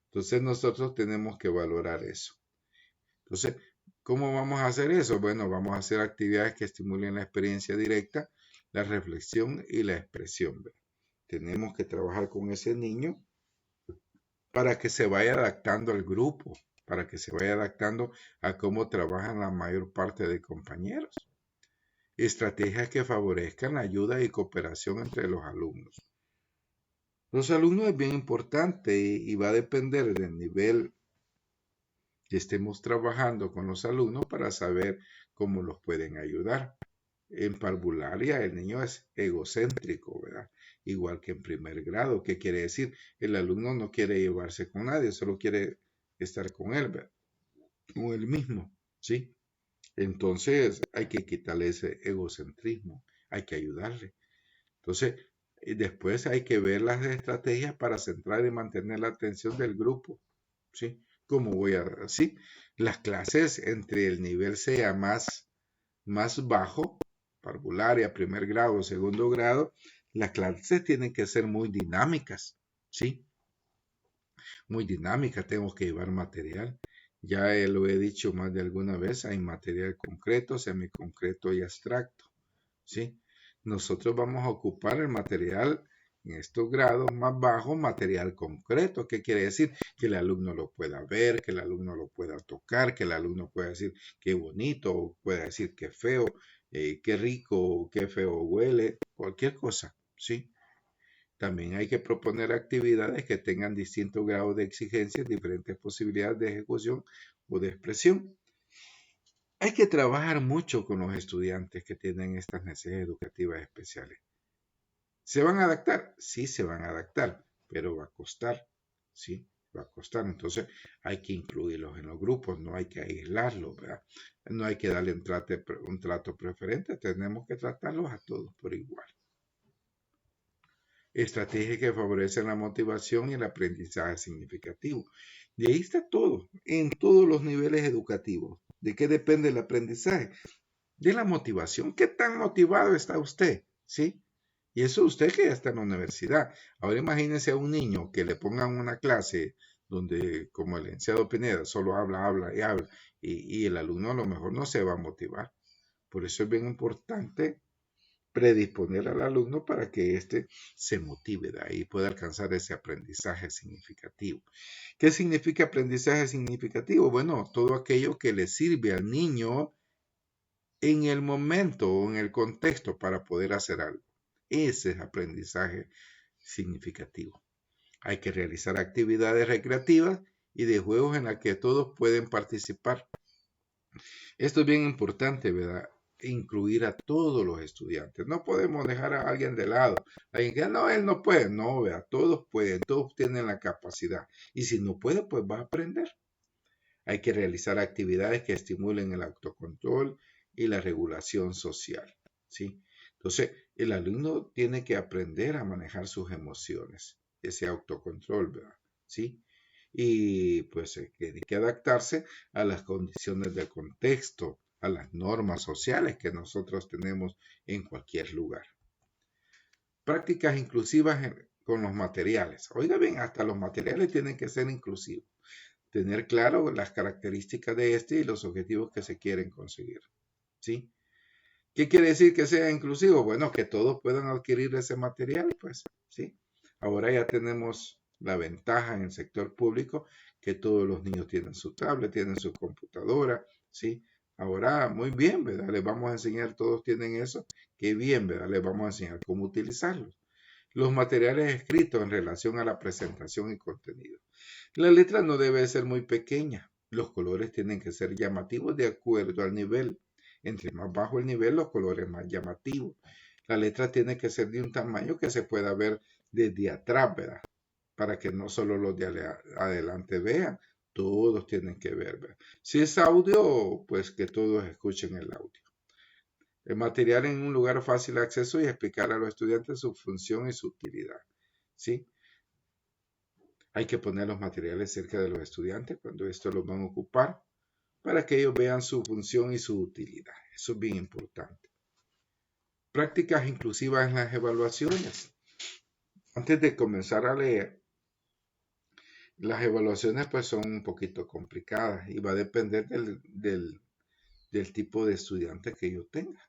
Entonces nosotros tenemos que valorar eso. Entonces, ¿cómo vamos a hacer eso? Bueno, vamos a hacer actividades que estimulen la experiencia directa, la reflexión y la expresión, ¿verdad? Tenemos que trabajar con ese niño para que se vaya adaptando al grupo, para que se vaya adaptando a cómo trabajan la mayor parte de compañeros. Estrategias que favorezcan la ayuda y cooperación entre los alumnos. Los alumnos es bien importante y va a depender del nivel que estemos trabajando con los alumnos para saber cómo los pueden ayudar. En parvularia el niño es egocéntrico, ¿verdad? Igual que en primer grado. ¿Qué quiere decir? El alumno no quiere llevarse con nadie, solo quiere estar con él, ¿verdad? Con él mismo, ¿sí? Entonces hay que quitarle ese egocentrismo, hay que ayudarle. Entonces, después hay que ver las estrategias para centrar y mantener la atención del grupo, ¿sí? Como voy a decir, las clases entre el nivel sea más bajo, parvularia, primer grado, segundo grado, las clases tienen que ser muy dinámicas, ¿sí? Muy dinámicas, tenemos que llevar material. Ya lo he dicho más de alguna vez, hay material concreto, semiconcreto y abstracto, ¿sí? Nosotros vamos a ocupar el material en estos grados más bajos, material concreto. ¿Qué quiere decir? Que el alumno lo pueda ver, que el alumno lo pueda tocar, que el alumno pueda decir qué bonito, o pueda decir qué feo, qué rico, qué feo huele, cualquier cosa, ¿sí? También hay que proponer actividades que tengan distintos grados de exigencia, diferentes posibilidades de ejecución o de expresión. Hay que trabajar mucho con los estudiantes que tienen estas necesidades educativas especiales. ¿Se van a adaptar? Sí, se van a adaptar, pero va a costar, ¿sí? Va a costar. Entonces hay que incluirlos en los grupos, no hay que aislarlos, ¿verdad? No hay que darle un trato preferente, tenemos que tratarlos a todos por igual. Estrategias que favorecen la motivación y el aprendizaje significativo. De ahí está todo, en todos los niveles educativos. ¿De qué depende el aprendizaje? De la motivación. ¿Qué tan motivado está usted? ¿Sí? Y eso usted que ya está en la universidad. Ahora imagínense a un niño que le pongan una clase donde, como el licenciado Pineda, solo habla y habla, y el alumno a lo mejor no se va a motivar. Por eso es bien importante predisponer al alumno para que éste se motive de ahí pueda alcanzar ese aprendizaje significativo. ¿Qué significa aprendizaje significativo? Bueno, todo aquello que le sirve al niño en el momento o en el contexto para poder hacer algo. Ese es aprendizaje significativo. Hay que realizar actividades recreativas y de juegos en las que todos pueden participar. Esto es bien importante, ¿verdad? Incluir a todos los estudiantes. No podemos dejar a alguien de lado. Alguien que no, él no puede. No, vea, todos pueden, todos tienen la capacidad. Y si no puede, pues va a aprender. Hay que realizar actividades que estimulen el autocontrol y la regulación social, ¿sí? Entonces, el alumno tiene que aprender a manejar sus emociones, ese autocontrol, ¿verdad? ¿Sí? Y pues tiene que adaptarse a las condiciones del contexto, a las normas sociales que nosotros tenemos en cualquier lugar. Prácticas inclusivas con los materiales. Oiga bien, hasta los materiales tienen que ser inclusivos. tener claro las características de este y los objetivos que se quieren conseguir, ¿sí? ¿Qué quiere decir que sea inclusivo? Bueno, que todos puedan adquirir ese material, pues, ¿sí? Ahora ya tenemos la ventaja en el sector público que todos los niños tienen su tablet, tienen su computadora, ¿sí? Ahora, muy bien, ¿verdad? Les vamos a enseñar, todos tienen eso, qué bien, ¿verdad? Les vamos a enseñar cómo utilizarlos. Los materiales escritos en relación a la presentación y contenido. La letra no debe ser muy pequeña. Los colores tienen que ser llamativos de acuerdo al nivel. Entre más bajo el nivel, los colores más llamativos. La letra tiene que ser de un tamaño que se pueda ver desde atrás, ¿verdad? Para que no solo los de adelante vean, todos tienen que ver, ¿verdad? Si es audio, pues que todos escuchen el audio. El material en un lugar fácil de acceso y explicar a los estudiantes su función y su utilidad, ¿sí? Hay que poner los materiales cerca de los estudiantes cuando estos los van a ocupar para que ellos vean su función y su utilidad. Eso es bien importante. Prácticas inclusivas en las evaluaciones. Antes de comenzar a leer, las evaluaciones pues son un poquito complicadas y va a depender del tipo de estudiante que yo tenga.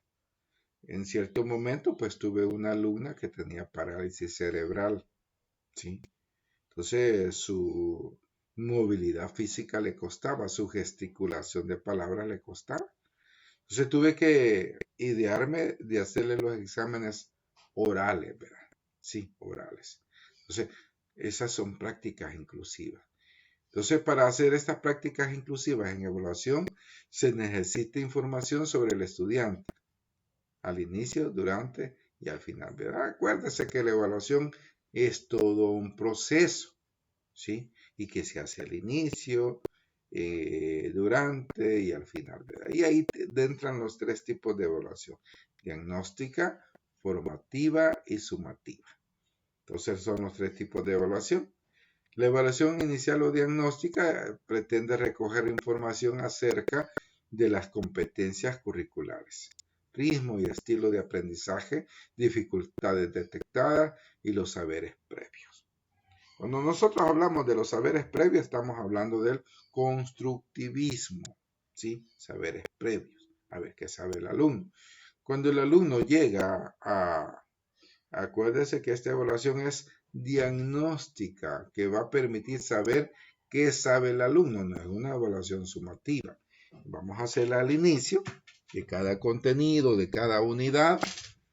En cierto momento pues tuve una alumna que tenía parálisis cerebral, ¿sí? Entonces su movilidad física le costaba, su gesticulación de palabras le costaba. Entonces tuve que idearme de hacerle los exámenes orales, ¿verdad? Sí, orales. Entonces, esas son prácticas inclusivas. Entonces, para hacer estas prácticas inclusivas en evaluación, se necesita información sobre el estudiante, al inicio, durante y al final, ¿verdad? Acuérdese que la evaluación es todo un proceso, ¿sí? Y que se hace al inicio, durante y al final, ¿verdad? Y ahí entran los tres tipos de evaluación: diagnóstica, formativa y sumativa. Entonces son los tres tipos de evaluación. La evaluación inicial o diagnóstica pretende recoger información acerca de las competencias curriculares, ritmo y estilo de aprendizaje, dificultades detectadas y los saberes previos. Cuando nosotros hablamos de los saberes previos, estamos hablando del constructivismo, ¿sí? Saberes previos. A ver qué sabe el alumno. Cuando el alumno llega a, acuérdese que esta evaluación es diagnóstica, que va a permitir saber qué sabe el alumno, no es una evaluación sumativa. Vamos a hacerla al inicio de cada contenido, de cada unidad,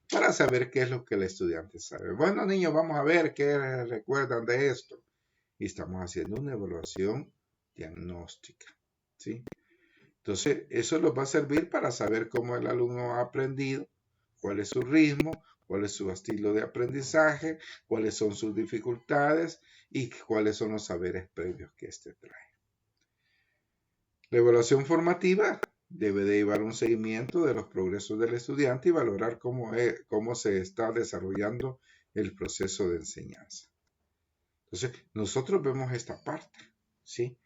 para saber qué es lo que el estudiante sabe. Bueno, niños, vamos a ver qué recuerdan de esto. Y estamos haciendo una evaluación diagnóstica, ¿sí? Entonces, eso nos va a servir para saber cómo el alumno ha aprendido, cuál es su ritmo, cuál es su estilo de aprendizaje, cuáles son sus dificultades y cuáles son los saberes previos que éste trae. La evaluación formativa debe de llevar un seguimiento de los progresos del estudiante y valorar cómo se está desarrollando el proceso de enseñanza. Entonces, nosotros vemos esta parte, ¿sí?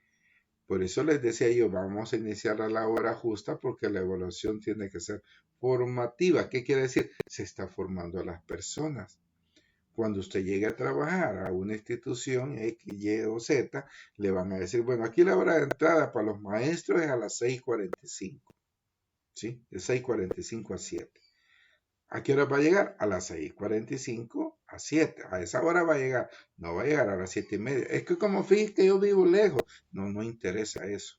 Por eso les decía yo, vamos a iniciar a la hora justa porque la evaluación tiene que ser formativa. ¿Qué quiere decir? Se está formando a las personas. Cuando usted llegue a trabajar a una institución X, Y o Z, le van a decir, bueno, aquí la hora de entrada para los maestros es a las 6:45, ¿sí? De 6:45 a 7. ¿A qué hora va a llegar? A las 6:45 a 7. A esa hora va a llegar. No va a llegar a las 7:30. Es que como fíjate que yo vivo lejos. No interesa eso.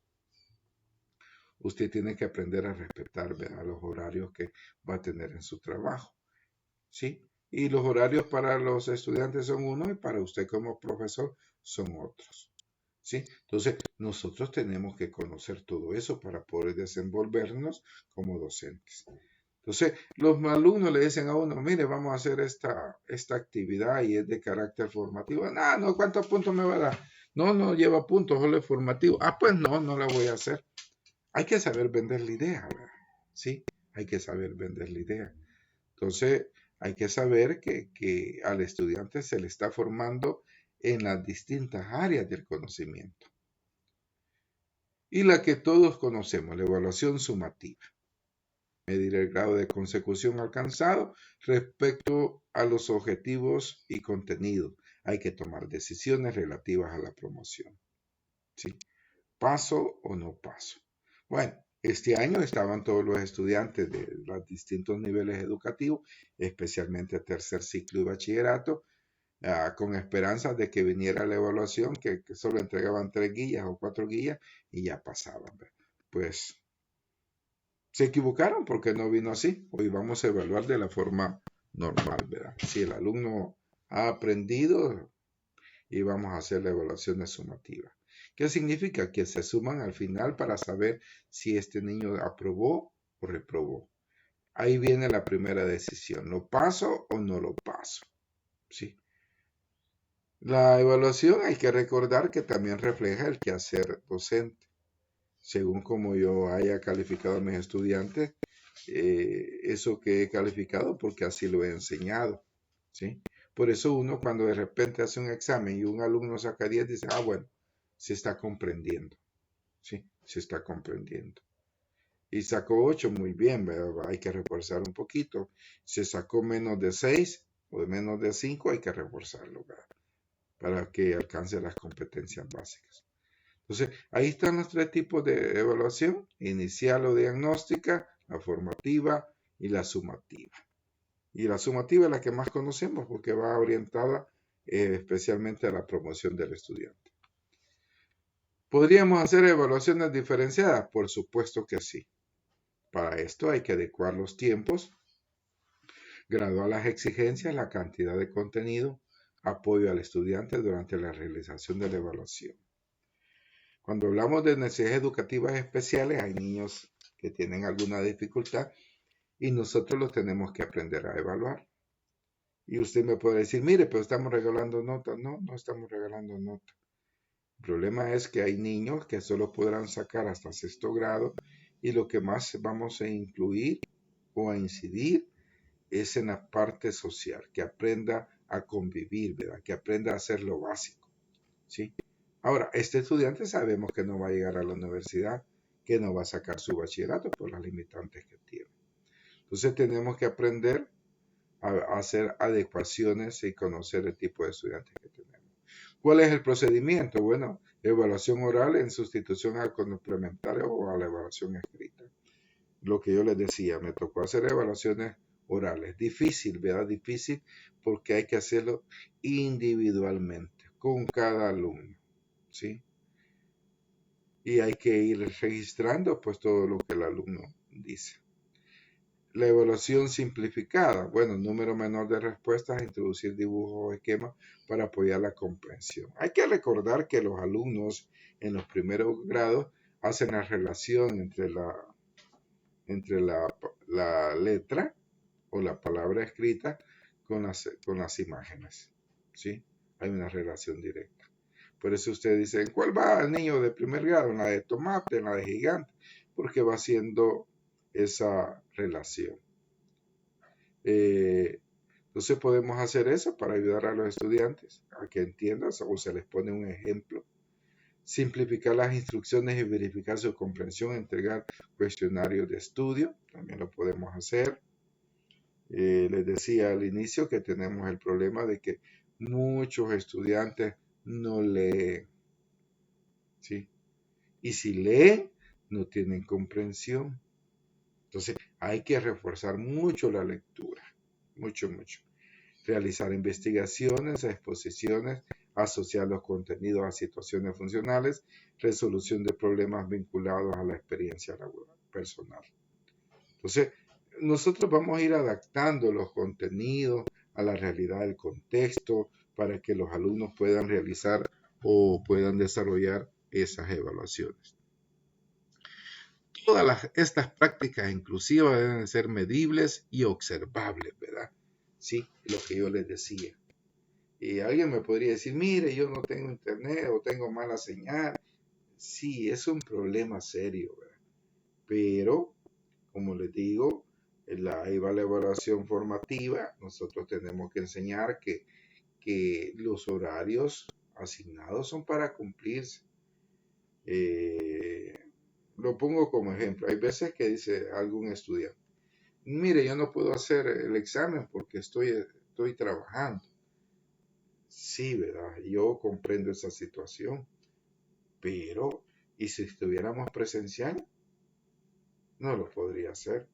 Usted tiene que aprender a respetar, ¿verdad?, los horarios que va a tener en su trabajo, ¿sí? Y los horarios para los estudiantes son unos y para usted como profesor son otros, ¿sí? Entonces, nosotros tenemos que conocer todo eso para poder desenvolvernos como docentes. Entonces, los alumnos le dicen a uno, mire, vamos a hacer esta actividad y es de carácter formativo. No, ¿cuántos puntos me va a dar? No lleva puntos, solo es formativo. Pues no la voy a hacer. Hay que saber vender la idea, ¿verdad? Sí, hay que saber vender la idea. Entonces, hay que saber que al estudiante se le está formando en las distintas áreas del conocimiento. Y la que todos conocemos, la evaluación sumativa. Medir el grado de consecución alcanzado respecto a los objetivos y contenido. Hay que tomar decisiones relativas a la promoción, ¿sí? ¿Paso o no paso? Bueno, este año estaban todos los estudiantes de los distintos niveles educativos, especialmente tercer ciclo y bachillerato, con esperanzas de que viniera la evaluación, que solo entregaban 3 guías o 4 guías y ya pasaban. ¿Verdad? Pues se equivocaron porque no vino así. Hoy vamos a evaluar de la forma normal, ¿verdad? Si el alumno ha aprendido y vamos a hacer la evaluación sumativa. ¿Qué significa? Que se suman al final para saber si este niño aprobó o reprobó. Ahí viene la primera decisión. ¿Lo paso o no lo paso? ¿Sí? La evaluación hay que recordar que también refleja el quehacer docente. Según como yo haya calificado a mis estudiantes, eso que he calificado porque así lo he enseñado. ¿Sí? Por eso uno cuando de repente hace un examen y un alumno saca 10, dice, bueno, se está comprendiendo. ¿Sí? Se está comprendiendo. Y sacó 8, muy bien, ¿verdad? Hay que reforzar un poquito. Se sacó menos de 6 o de menos de 5, hay que reforzarlo, ¿verdad? Para que alcance las competencias básicas. Entonces, ahí están los 3 tipos de evaluación: inicial o diagnóstica, la formativa y la sumativa. Y la sumativa es la que más conocemos porque va orientada especialmente a la promoción del estudiante. ¿Podríamos hacer evaluaciones diferenciadas? Por supuesto que sí. Para esto hay que adecuar los tiempos, graduar las exigencias, la cantidad de contenido, apoyo al estudiante durante la realización de la evaluación. Cuando hablamos de necesidades educativas especiales, hay niños que tienen alguna dificultad y nosotros los tenemos que aprender a evaluar. Y usted me puede decir, mire, pero estamos regalando notas. No, no estamos regalando notas. El problema es que hay niños que solo podrán sacar hasta 6º grado y lo que más vamos a incluir o a incidir es en la parte social, que aprenda a convivir, ¿verdad? Que aprenda a hacer lo básico, ¿sí? Ahora, este estudiante sabemos que no va a llegar a la universidad, que no va a sacar su bachillerato por las limitantes que tiene. Entonces tenemos que aprender a hacer adecuaciones y conocer el tipo de estudiantes que tenemos. ¿Cuál es el procedimiento? Bueno, evaluación oral en sustitución al complementario o a la evaluación escrita. Lo que yo les decía, me tocó hacer evaluaciones orales. Difícil, ¿verdad? Difícil porque hay que hacerlo individualmente, con cada alumno, ¿sí? Y hay que ir registrando pues todo lo que el alumno dice. La evaluación simplificada, bueno, número menor de respuestas, introducir dibujos o esquemas para apoyar la comprensión. Hay que recordar que los alumnos en los primeros grados hacen la relación entre la letra o la palabra escrita con las imágenes, ¿sí? Hay una relación directa. Por eso usted dice, ¿en cuál va el niño de primer grado? En la de tomate, en la de gigante, porque va haciendo esa relación. Entonces podemos hacer eso para ayudar a los estudiantes a que entiendan o se les pone un ejemplo. Simplificar las instrucciones y verificar su comprensión, entregar cuestionarios de estudio, también lo podemos hacer. Les decía al inicio que tenemos el problema de que muchos estudiantes no leen, ¿sí? Y si leen, no tienen comprensión. Entonces hay que reforzar mucho la lectura, mucho, mucho. Realizar investigaciones, exposiciones, asociar los contenidos a situaciones funcionales, resolución de problemas vinculados a la experiencia laboral personal. Entonces, nosotros vamos a ir adaptando los contenidos a la realidad del contexto para que los alumnos puedan realizar o puedan desarrollar esas evaluaciones. Todas estas prácticas inclusivas deben ser medibles y observables, ¿verdad? Sí, lo que yo les decía. Y alguien me podría decir, mire, yo no tengo internet o tengo mala señal. Sí, es un problema serio, ¿verdad? Pero, como les digo, la evaluación formativa, nosotros tenemos que enseñar que los horarios asignados son para cumplirse. Lo pongo como ejemplo. Hay veces que dice algún estudiante, mire, yo no puedo hacer el examen porque estoy trabajando. Sí, ¿verdad? Yo comprendo esa situación, pero Y si estuviéramos presencial, no lo podría hacer.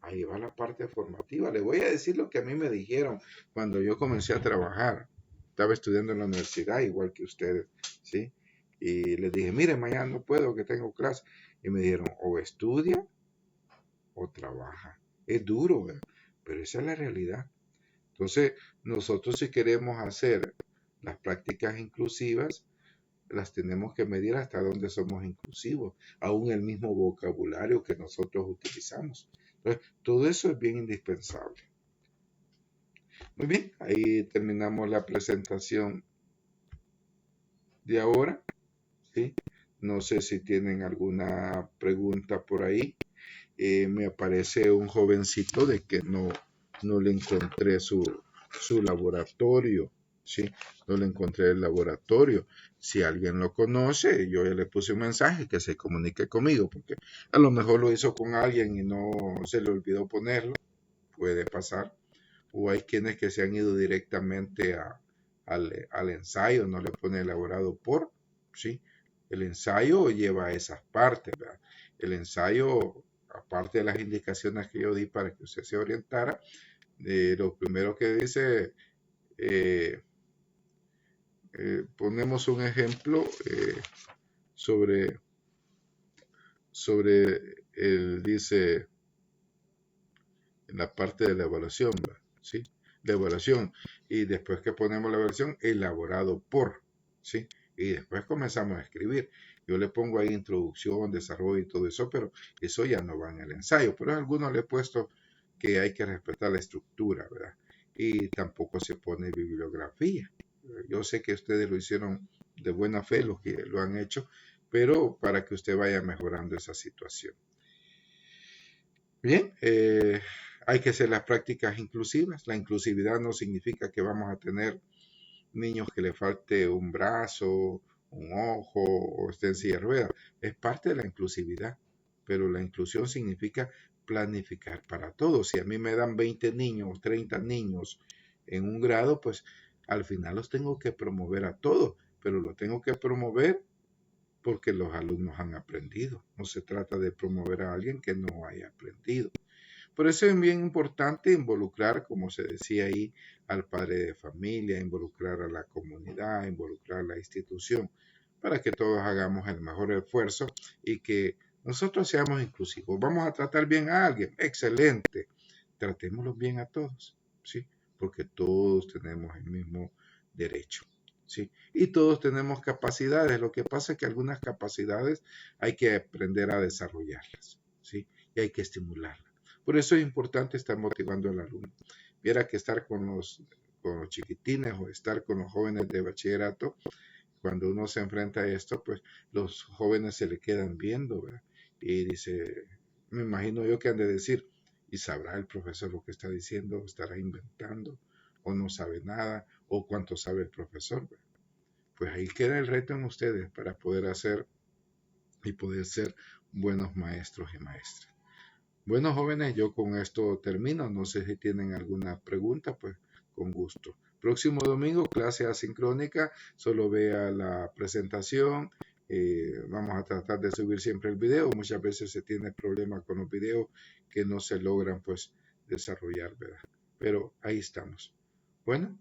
Ahí va la parte formativa. Le voy a decir lo que a mí me dijeron cuando yo comencé a trabajar. Estaba estudiando en la universidad, igual que ustedes, ¿sí? Y les dije, mire, mañana no puedo, que tengo clase. Y me dijeron, o estudia o trabaja. Es duro, ¿verdad? Pero esa es la realidad. Entonces, nosotros si queremos hacer las prácticas inclusivas, las tenemos que medir hasta dónde somos inclusivos, aún el mismo vocabulario que nosotros utilizamos. Entonces, todo eso es bien indispensable. Muy bien, ahí terminamos la presentación de ahora, ¿sí? No sé si tienen alguna pregunta por ahí. Me aparece un jovencito de que no le encontré su laboratorio, ¿sí? No le encontré el laboratorio. Si alguien lo conoce, yo ya le puse un mensaje que se comunique conmigo, porque a lo mejor lo hizo con alguien y no se le olvidó ponerlo, puede pasar. O hay quienes que se han ido directamente al ensayo, no le pone elaborado por, ¿sí? El ensayo lleva esas partes, ¿verdad? El ensayo, aparte de las indicaciones que yo di para que usted se orientara, lo primero que dice, eh, ponemos un ejemplo sobre dice, en la parte de la evaluación, ¿sí? La evaluación. Y después que ponemos la evaluación, elaborado por, ¿sí? Y después comenzamos a escribir. Yo le pongo ahí introducción, desarrollo y todo eso, pero eso ya no va en el ensayo. Pero a algunos le he puesto que hay que respetar la estructura, ¿verdad? Y tampoco se pone bibliografía. Yo sé que ustedes lo hicieron de buena fe, los que lo han hecho, pero para que usted vaya mejorando esa situación. Bien, hay que hacer las prácticas inclusivas. La inclusividad no significa que vamos a tener niños que le falte un brazo, un ojo o estén en silla de ruedas. Es parte de la inclusividad, pero la inclusión significa planificar para todos. Si a mí me dan 20 niños, 30 niños en un grado, pues al final los tengo que promover a todos, pero lo tengo que promover porque los alumnos han aprendido. No se trata de promover a alguien que no haya aprendido. Por eso es bien importante involucrar, como se decía ahí, al padre de familia, involucrar a la comunidad, involucrar a la institución, para que todos hagamos el mejor esfuerzo y que nosotros seamos inclusivos. Vamos a tratar bien a alguien, excelente. Tratémoslo bien a todos, ¿sí? Porque todos tenemos el mismo derecho, ¿sí? Y todos tenemos capacidades. Lo que pasa es que algunas capacidades hay que aprender a desarrollarlas, ¿sí? Y hay que estimularlas. Por eso es importante estar motivando al alumno. Viera que estar con los chiquitines o estar con los jóvenes de bachillerato, cuando uno se enfrenta a esto, pues los jóvenes se le quedan viendo, ¿verdad? Y dice, me imagino yo que han de decir, ¿y sabrá el profesor lo que está diciendo? ¿Estará inventando? ¿O no sabe nada? ¿O cuánto sabe el profesor? ¿Verdad? Pues ahí queda el reto en ustedes para poder hacer y poder ser buenos maestros y maestras. Bueno, jóvenes, yo con esto termino. No sé si tienen alguna pregunta, pues con gusto. Próximo domingo, clase asincrónica. Solo vea la presentación. Vamos a tratar de subir siempre el video. Muchas veces se tiene problemas con los videos que no se logran, pues, desarrollar, ¿verdad? Pero ahí estamos. Bueno,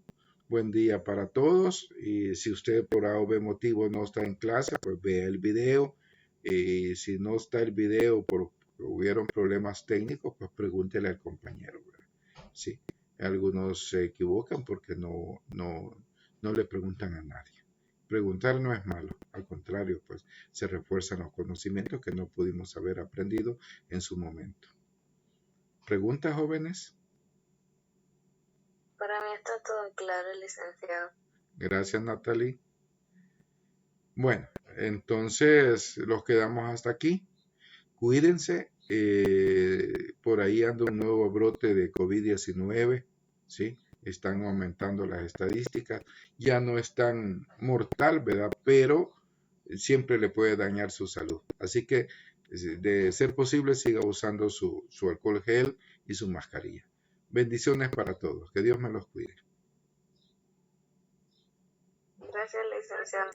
buen día para todos. Y si usted por A o B motivo no está en clase, pues vea el video. Y si no está el video por hubieron problemas técnicos, pues pregúntele al compañero, ¿verdad? Sí, algunos se equivocan porque no le preguntan a nadie. Preguntar no es malo, al contrario, pues se refuerzan los conocimientos que no pudimos haber aprendido en su momento. ¿Preguntas, jóvenes? Para mí está todo claro, licenciado. Gracias, Natalie. Bueno, entonces los quedamos hasta aquí. Cuídense, por ahí anda un nuevo brote de COVID-19, ¿sí? Están aumentando las estadísticas, ya no es tan mortal, ¿verdad? Pero siempre le puede dañar su salud. Así que, de ser posible, siga usando su alcohol gel y su mascarilla. Bendiciones para todos, que Dios me los cuide. Gracias, licenciado.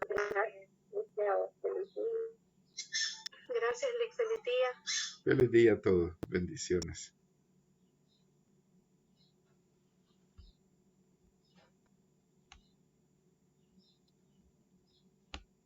Gracias, Lick. Feliz día. Feliz día a todos. Bendiciones.